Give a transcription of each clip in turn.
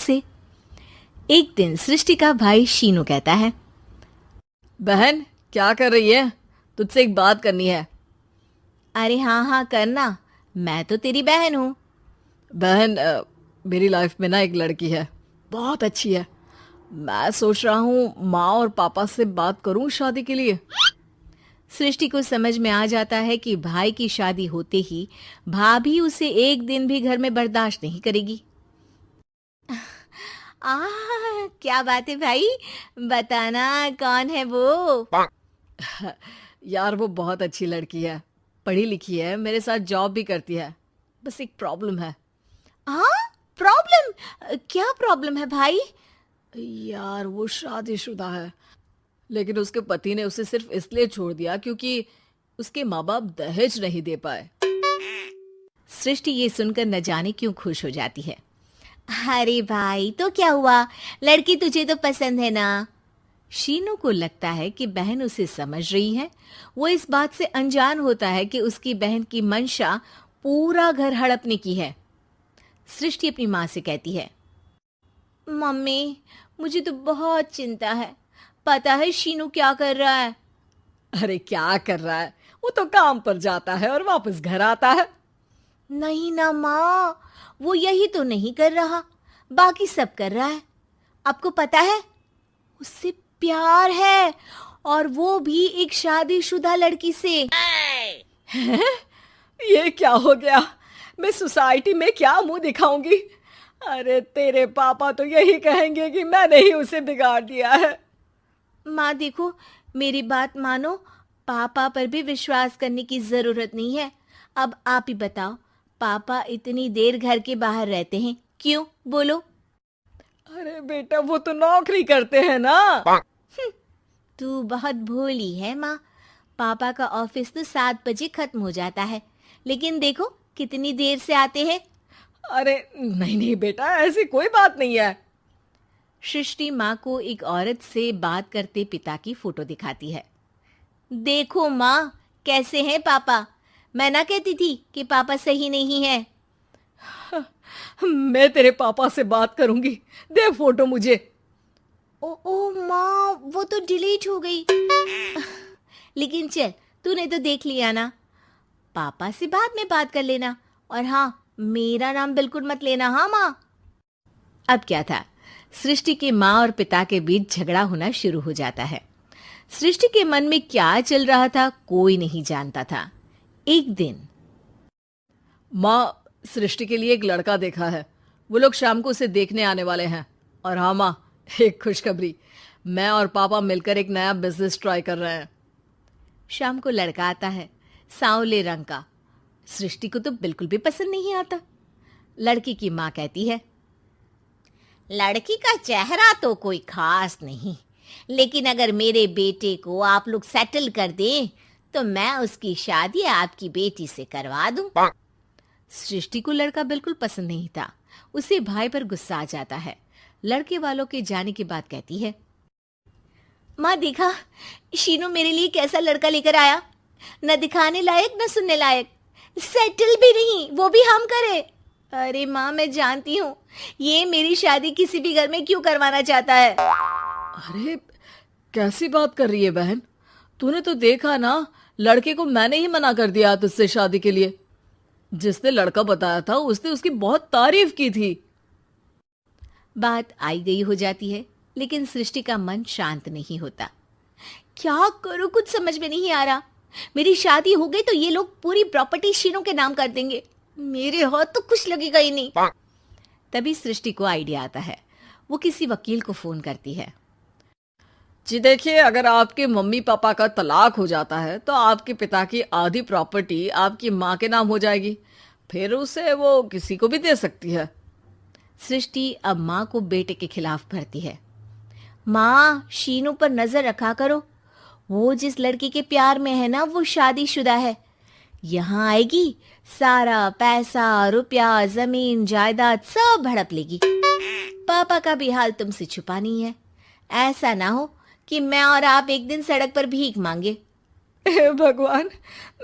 से। एक दिन सृष्टि का भाई शीनू कहता है, बहन क्या कर रही है? तुझसे एक बात करनी है। अरे हाँ हाँ करना, मैं तो तेरी बहन हूँ। बहन मेरी लाइफ में ना एक लड़की है, बहुत अच्छी है। मैं सोच रहा हूँ माँ और पापा से बात करूँ शादी के लिए। सृष्टि को समझ में आ जाता है कि भाई की शादी होते ही भाभी उसे एक दिन भी घर में बर्दाश्त नहीं करेगी। आ क्या बात है भाई, बताना कौन है वो? यार वो बहुत अच्छी लड़की है, पढ़ी लिखी है, मेरे साथ जॉब भी करती है। बस एक प्रॉब्लम है। हाँ, प्रॉब्लम? क्या प्रॉब्लम है भाई? यार वो शादीशुदा है, लेकिन उसके पति ने उसे सिर्फ इसलिए छोड़ दिया क्योंकि उसके माँ बाप दहेज नहीं दे पाए। सृष्टि ये सुनकर न जाने क्यों खुश हो जाती है। अरे भाई तो क्या हुआ, लड़की तुझे तो पसंद है ना? शीनू को लगता है कि बहन उसे समझ रही है। वो इस बात से अनजान होता है कि उसकी बहन की मंशा पूरा घर हड़पने की है। सृष्टि अपनी माँ से कहती है, मम्मी मुझे तो बहुत चिंता है, पता है शीनू क्या कर रहा है? अरे क्या कर रहा है, वो तो काम पर जाता है और वापस घर आता है। नहीं ना माँ, वो यही तो नहीं कर रहा, बाकी सब कर रहा है। आपको पता है उससे प्यार है, और वो भी एक शादीशुदा लड़की से। ये क्या हो गया? मैं सोसाइटी में क्या मुंह दिखाऊंगी? अरे तेरे पापा तो यही कहेंगे कि मैंने ही उसे बिगाड़ दिया है। माँ देखो, मेरी बात मानो, पापा पर भी विश्वास करने की जरूरत नहीं है। अब आप ही बताओ, पापा इतनी देर घर के बाहर रहते हैं क्यों, बोलो? अरे बेटा वो तो नौकरी करते हैं ना। तू बहुत भोली है माँ। पापा का ऑफिस तो 7 बजे खत्म हो जाता है, लेकिन देखो कितनी देर से आते हैं। अरे नहीं नहीं बेटा, ऐसी कोई बात नहीं है। सृष्टि माँ को एक औरत से बात करते पिता की फोटो दिखाती है। देखो माँ, कैसे हैं पापा? मैं ना कहती थी कि पापा सही नहीं है। मैं तेरे पापा से बात करूंगी, दे फोटो मुझे। ओ माँ, वो तो डिलीट हो गई। लेकिन चल, तूने तो देख लिया ना। पापा से बाद में बात कर लेना, और हाँ, मेरा नाम बिल्कुल मत लेना, हाँ माँ। अब क्या था, सृष्टि के माँ और पिता के बीच झगड़ा होना शुरू हो जाता है। सृष्टि के मन में क्या चल रहा था कोई नहीं जानता था। एक दिन, माँ सृष्टि के लिए एक लड़का देखा है, वो लोग शाम को उसे देखने आने वाले हैं। और हाँ माँ, एक खुशखबरी, मैं और पापा मिलकर एक नया बिजनेस ट्राई कर रहे हैं। शाम को लड़का आता है, सांवले रंग का। सृष्टि को तो बिल्कुल भी पसंद नहीं आता। लड़की की माँ कहती है, लड़की का चेहरा तो कोई खास नहीं, लेकिन अगर मेरे बेटे को आप लोग सेटल कर दें तो मैं उसकी शादी आपकी बेटी से करवा दूं। सृष्टि को लड़का बिल्कुल पसंद नहीं था। उसे भाई पर गुस्सा आ जाता है। लड़के वालों के जाने के बाद कहती है, माँ देखा, शीनू मेरे लिए कैसा लड़का लेकर आया, न दिखाने लायक न सुनने लायक, सेटल भी नहीं, वो भी हम करे। अरे माँ, मैं जानती हूँ ये मेरी शादी किसी भी घर में क्यों करवाना चाहता है। अरे कैसी बात कर रही है बहन, तूने तो देखा ना, लड़के को मैंने ही मना कर दिया तुझसे शादी के लिए। जिसने लड़का बताया था उसने उसकी बहुत तारीफ की थी। बात आई गई हो जाती है, लेकिन सृष्टि का मन शांत नहीं होता। क्या करूं, कुछ समझ में नहीं आ रहा। मेरी शादी हो गई तो ये लोग पूरी प्रॉपर्टी शीनू के नाम कर देंगे, मेरे हाथ तो कुछ लगेगा ही नहीं। तभी सृष्टि को आइडिया आता है। वो किसी वकील को फोन करती है। जी देखिए, अगर आपके मम्मी पापा का तलाक हो जाता है तो आपके पिता की आधी प्रॉपर्टी आपकी माँ के नाम हो जाएगी, फिर उसे वो किसी को भी दे सकती है। सृष्टि अब माँ को बेटे के खिलाफ भरती है। माँ, शीनू पर नजर रखा करो, वो जिस लड़की के प्यार में है ना, वो शादीशुदा है। यहाँ आएगी, सारा पैसा रुपया जमीन जायदाद सब हड़प लेगी। पापा का भी हाल तुमसे छुपा नहीं है। ऐसा ना हो कि मैं और आप एक दिन सड़क पर भीख मांगे। हे भगवान,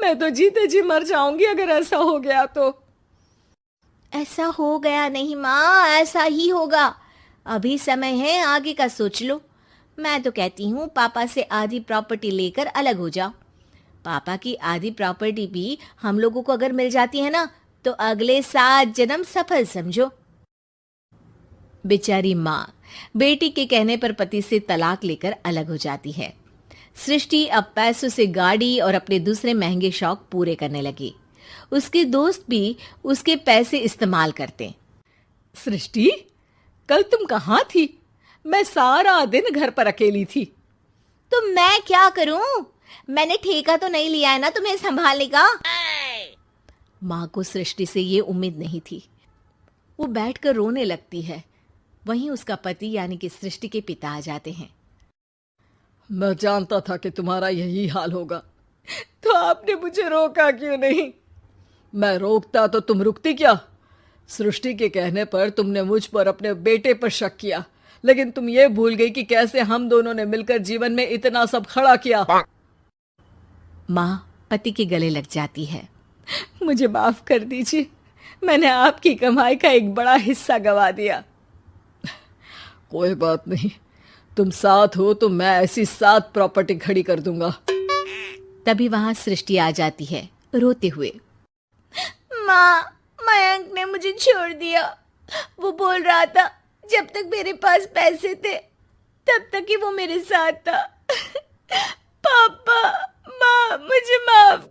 मैं तो जीते जी मर जाऊंगी अगर ऐसा हो गया तो। ऐसा हो गया नहीं माँ, ऐसा ही होगा। अभी समय है, आगे का सोच लो। मैं तो कहती हूँ पापा से आधी प्रॉपर्टी लेकर अलग हो जाओ। पापा की आधी प्रॉपर्टी भी हम लोगों को अगर मिल जाती है ना, तो अगले 7 जन्म सफल समझो। बेचारी माँ बेटी के कहने पर पति से तलाक लेकर अलग हो जाती है। सृष्टि अब पैसों से गाड़ी और अपने दूसरे महंगे शौक पूरे करने लगी। उसके दोस्त भी उसके पैसे इस्तेमाल करते। सृष्टि, कल तुम कहाँ थी? मैं सारा दिन घर पर अकेली थी। तो मैं क्या करूं? मैंने ठेका तो नहीं लिया है ना तुम्हें संभालने का। माँ को सृष्टि से ये उम्मीद नहीं थी। वो बैठकर रोने लगती है। वहीं उसका पति यानी कि सृष्टि के पिता आ जाते हैं। मैं जानता था कि तुम्हारा यही हाल होगा, तो आपने मुझे रोका क्यों नहीं? मैं रोकता तो तुम रुकती क्या? सृष्टि के कहने पर तुमने मुझ पर अपने बेटे पर शक किया, लेकिन तुम ये भूल गई कि कैसे हम दोनों ने मिलकर जीवन में इतना सब खड़ा किया। माँ पति के गले लग जाती है। मुझे माफ कर दीजिए, मैंने आपकी कमाई का एक बड़ा हिस्सा गवा दिया। कोई बात नहीं, तुम साथ हो तो मैं ऐसी 7 प्रॉपर्टी खड़ी कर दूंगा। तभी वहां सृष्टि आ जाती है रोते हुए। माँ, मयंक ने मुझे छोड़ दिया। वो बोल रहा था जब तक मेरे पास पैसे थे तब तक ही वो मेरे साथ था। पापा, माँ, मुझे माफ